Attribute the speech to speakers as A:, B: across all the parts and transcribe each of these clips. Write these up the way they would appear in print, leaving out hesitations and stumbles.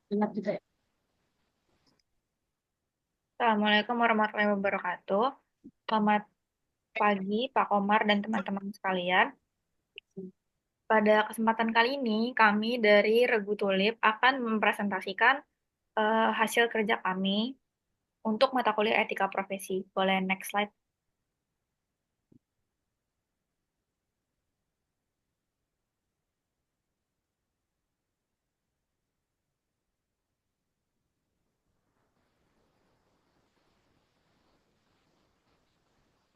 A: Ingat juga ya.
B: Assalamualaikum warahmatullahi wabarakatuh. Selamat pagi, Pak Komar dan teman-teman sekalian. Pada kesempatan kali ini, kami dari Regu Tulip akan mempresentasikan hasil kerja kami untuk mata kuliah etika profesi. Boleh next slide.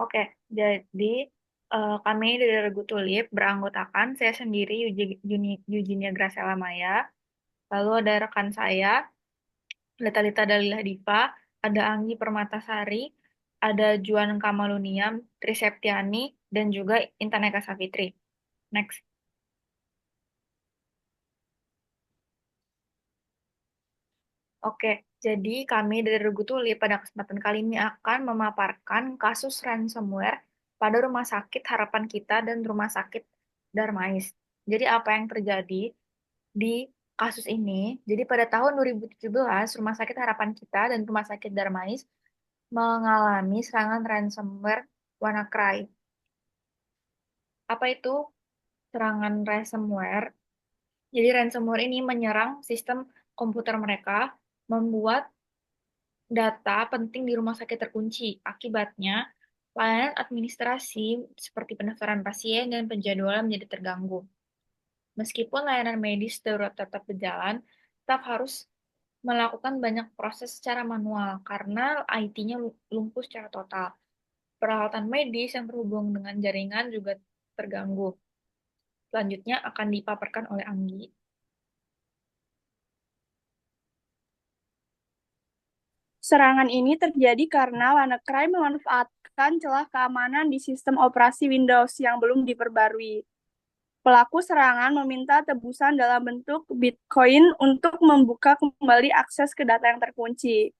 B: Oke, jadi kami dari Regu Tulip beranggotakan saya sendiri Eugenia Graciela Maya, lalu ada rekan saya ada Talita Dalilah Diva, ada Anggi Permatasari, ada Juan Kamaluniam, Triseptiani, dan juga Intan Eka Savitri. Next. Oke, jadi kami dari Regu Tuli pada kesempatan kali ini akan memaparkan kasus ransomware pada Rumah Sakit Harapan Kita dan Rumah Sakit Darmais. Jadi apa yang terjadi di kasus ini? Jadi pada tahun 2017, Rumah Sakit Harapan Kita dan Rumah Sakit Darmais mengalami serangan ransomware WannaCry. Apa itu serangan ransomware? Jadi ransomware ini menyerang sistem komputer mereka, membuat data penting di rumah sakit terkunci. Akibatnya, layanan administrasi seperti pendaftaran pasien dan penjadwalan menjadi terganggu. Meskipun layanan medis darurat tetap berjalan, tetap harus melakukan banyak proses secara manual karena IT-nya lumpuh secara total. Peralatan medis yang terhubung dengan jaringan juga terganggu. Selanjutnya akan dipaparkan oleh Anggi.
A: Serangan ini terjadi karena WannaCry memanfaatkan celah keamanan di sistem operasi Windows yang belum diperbarui. Pelaku serangan meminta tebusan dalam bentuk Bitcoin untuk membuka kembali akses ke data yang terkunci.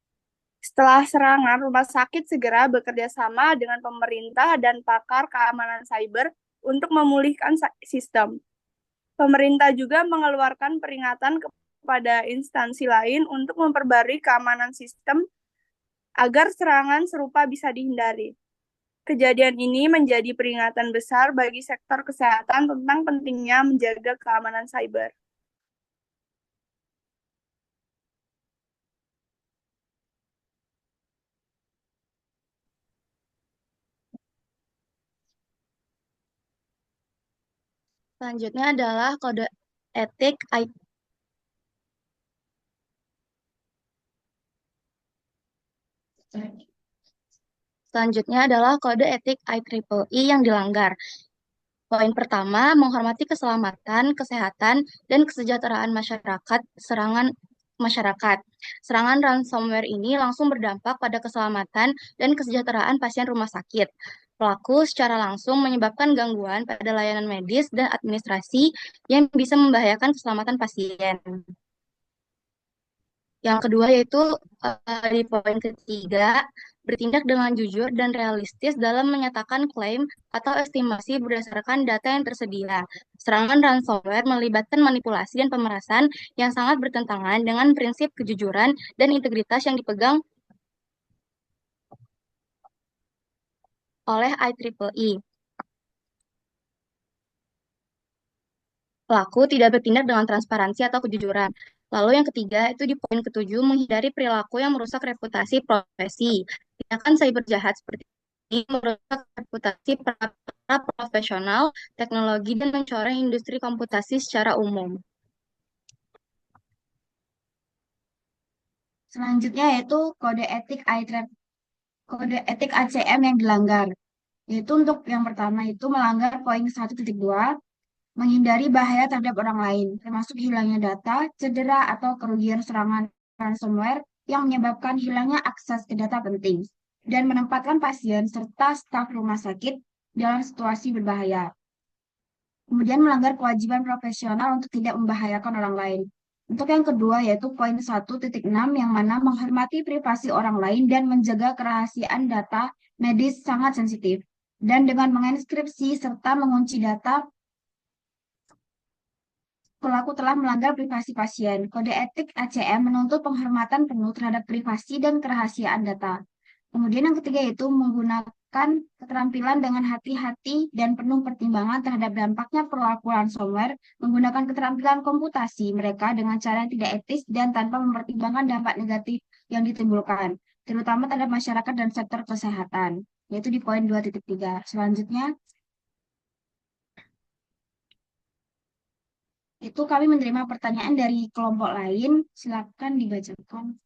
A: Setelah serangan, rumah sakit segera bekerja sama dengan pemerintah dan pakar keamanan cyber untuk memulihkan sistem. Pemerintah juga mengeluarkan peringatan kepada instansi lain untuk memperbarui keamanan sistem agar serangan serupa bisa dihindari. Kejadian ini menjadi peringatan besar bagi sektor kesehatan tentang pentingnya menjaga keamanan cyber. Selanjutnya adalah kode etik IT. Selanjutnya adalah kode etik IEEE yang dilanggar. Poin pertama, menghormati keselamatan, kesehatan, dan kesejahteraan masyarakat, masyarakat. Serangan ransomware ini langsung berdampak pada keselamatan dan kesejahteraan pasien rumah sakit. Pelaku secara langsung menyebabkan gangguan pada layanan medis dan administrasi yang bisa membahayakan keselamatan pasien. Yang kedua yaitu di poin ketiga, bertindak dengan jujur dan realistis dalam menyatakan klaim atau estimasi berdasarkan data yang tersedia. Serangan ransomware melibatkan manipulasi dan pemerasan yang sangat bertentangan dengan prinsip kejujuran dan integritas yang oleh IEEE. Pelaku tidak bertindak dengan transparansi atau kejujuran. Lalu yang ketiga itu di poin ketujuh menghindari perilaku yang merusak reputasi profesi. Tindakan cyber jahat seperti ini merusak reputasi para profesional teknologi dan mencoreng industri komputasi secara umum. Selanjutnya yaitu kode etik ACM yang dilanggar. Yaitu untuk yang pertama itu melanggar poin 1.2, menghindari bahaya terhadap orang lain, termasuk hilangnya data, cedera, atau kerugian serangan ransomware yang menyebabkan hilangnya akses ke data penting, dan menempatkan pasien serta staf rumah sakit dalam situasi berbahaya. Kemudian melanggar kewajiban profesional untuk tidak membahayakan orang lain. Untuk yang kedua yaitu poin 1.6 yang mana menghormati privasi orang lain dan menjaga kerahasiaan data medis sangat sensitif. Dan dengan menginskripsi serta mengunci data
C: pelaku telah melanggar privasi pasien. Kode etik ACM menuntut penghormatan penuh terhadap privasi dan kerahasiaan data. Kemudian yang ketiga itu menggunakan keterampilan dengan hati-hati dan penuh pertimbangan terhadap dampaknya perilaku ransomware, menggunakan keterampilan komputasi mereka dengan cara yang tidak etis dan tanpa mempertimbangkan dampak negatif yang ditimbulkan, terutama terhadap masyarakat dan sektor kesehatan, yaitu di poin 2.3. Selanjutnya, itu kami menerima pertanyaan dari kelompok lain. Silakan dibacakan.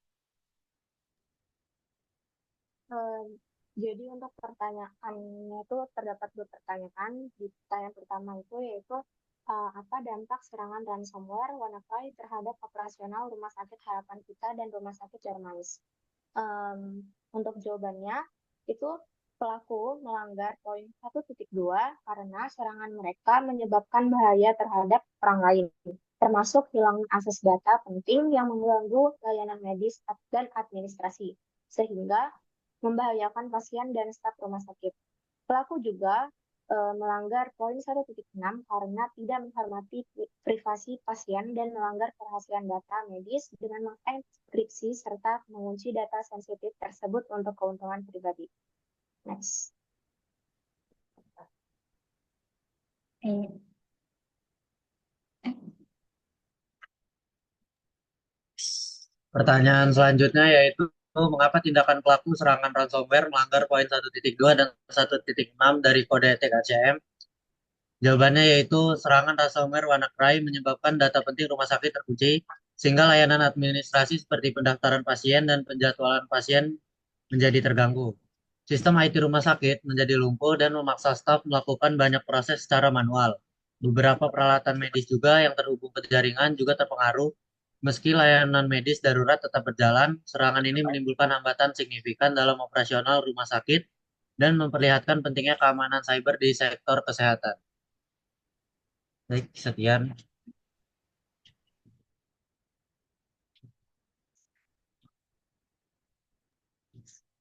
D: Em, jadi untuk pertanyaannya itu terdapat dua pertanyaan. Di pertanyaan pertama itu yaitu apa dampak serangan ransomware WannaCry terhadap operasional Rumah Sakit Harapan Kita dan Rumah Sakit Darmais? Untuk jawabannya itu pelaku melanggar poin 1.2 karena serangan mereka menyebabkan bahaya terhadap orang lain, termasuk hilangnya akses data penting yang mengganggu layanan medis dan administrasi, sehingga membahayakan pasien dan staf rumah sakit. Pelaku juga melanggar poin 1.6 karena tidak menghormati privasi pasien dan melanggar kerahasiaan data medis dengan mengenkripsi serta mengunci data sensitif tersebut untuk keuntungan pribadi. Next.
C: Eh, eh,
E: Pertanyaan selanjutnya yaitu mengapa tindakan pelaku serangan ransomware melanggar poin 1.2 dan 1.6 dari kode etik ACM? Jawabannya yaitu serangan ransomware WannaCry menyebabkan data penting rumah sakit terkunci, sehingga layanan administrasi seperti pendaftaran pasien dan penjadwalan pasien menjadi terganggu. Sistem IT rumah sakit menjadi lumpuh dan memaksa staf melakukan banyak proses secara manual. Beberapa peralatan medis juga yang terhubung ke jaringan juga terpengaruh. Meski layanan medis darurat tetap berjalan, serangan ini menimbulkan hambatan signifikan dalam operasional rumah sakit dan memperlihatkan pentingnya keamanan cyber di sektor kesehatan. Baik, sekian.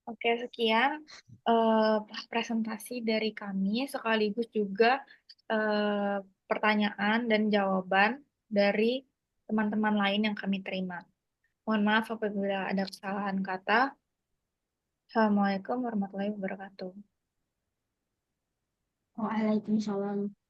B: Oke, sekian eh, presentasi dari kami, sekaligus juga eh, pertanyaan dan jawaban dari teman-teman lain yang kami terima. Mohon maaf apabila ada kesalahan kata. Assalamualaikum warahmatullahi wabarakatuh.
C: Waalaikumsalam.